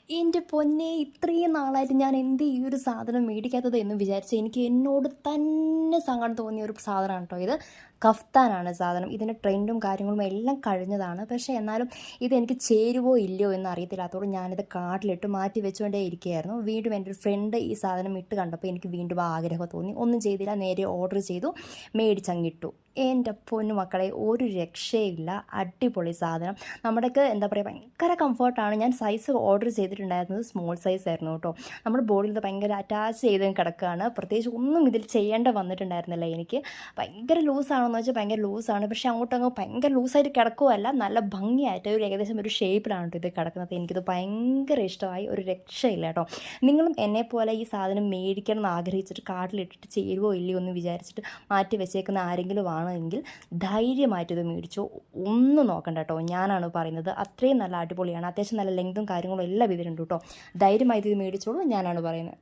എൻ്റെ പൊന്നെ, ഇത്രയും നാളായിട്ട് ഞാൻ എന്ത് ഈ ഒരു സാധനം മേടിക്കാത്തത് എന്ന് വിചാരിച്ച് എനിക്ക് എന്നോട് തന്നെ സങ്കടം തോന്നിയ ഒരു സാധനമാണ് കേട്ടോ ഇത്. കഫ്താനാണ് സാധനം. ഇതിൻ്റെ ട്രെൻഡും കാര്യങ്ങളും എല്ലാം കഴിഞ്ഞതാണ്. പക്ഷേ എന്നാലും ഇതെനിക്ക് ചേരുവോ ഇല്ലയോ എന്ന് അറിയത്തില്ലാത്തതുകൊണ്ട് ഞാനിത് കാർട്ടിലിട്ട് മാറ്റി വെച്ചുകൊണ്ടേ ഇരിക്കുകയായിരുന്നു. വീണ്ടും എൻ്റെ ഒരു ഫ്രണ്ട് ഈ സാധനം ഇട്ട് കണ്ടപ്പോൾ എനിക്ക് വീണ്ടും ആഗ്രഹം തോന്നി. ഒന്നും ചെയ്തില്ല, നേരെ ഓർഡർ ചെയ്തു, മേടിച്ചങ്ങിട്ടു. എൻ്റെ പൊന്നു മക്കളെ, ഒരു രക്ഷയില്ല, അടിപൊളി സാധനം. നമ്മുടെയൊക്കെ എന്താ പറയുക, ഭയങ്കര കംഫർട്ടാണ്. ഞാൻ സൈസ് ഓർഡർ ചെയ്തിട്ടുണ്ടായിരുന്നത് സ്മോൾ സൈസ് ആയിരുന്നു കേട്ടോ. നമ്മുടെ ബോഡിയിൽ ഇത് ഭയങ്കര അറ്റാച്ച് ചെയ്ത് കിടക്കുകയാണ്. പ്രത്യേകിച്ച് ഒന്നും ഇതിൽ ചെയ്യേണ്ട വന്നിട്ടുണ്ടായിരുന്നില്ല എനിക്ക്. ഭയങ്കര ലൂസാണെന്ന് വെച്ചാൽ ഭയങ്കര ലൂസാണ്, പക്ഷേ അങ്ങോട്ടങ്ങ് ഭയങ്കര ലൂസായിട്ട് കിടക്കുകയല്ല, നല്ല ഭംഗിയായിട്ട് ഒരു ഏകദേശം ഒരു ഷേപ്പിലാണ് കേട്ടോ ഇത് കിടക്കുന്നത്. എനിക്കിത് ഭയങ്കര ഇഷ്ടമായി, ഒരു രക്ഷയില്ല കേട്ടോ. നിങ്ങളും എന്നെപ്പോലെ ഈ സാധനം മേടിക്കണം എന്ന് ആഗ്രഹിച്ചിട്ട് കാർട്ടിലിട്ടിട്ട് ചേരുവോ ഇല്ലയോ എന്ന് വിചാരിച്ചിട്ട് മാറ്റി വെച്ചേക്കുന്ന ആരെങ്കിലും ആണെങ്കിൽ ധൈര്യമായിട്ട് ഇത് മേടിച്ചോ. ഒന്നും നോക്കണ്ട കേട്ടോ, ഞാനാണ് പറയുന്നത്. അത്രയും നല്ല അടിപൊളിയാണ്. അത്യാവശ്യം നല്ല ലെങ്തും കാര്യങ്ങളും എല്ലാം ഇതിലുണ്ട് കേട്ടോ. ധൈര്യമായിട്ട് ഇത് മേടിച്ചോളൂ, ഞാനാണ് പറയുന്നത്.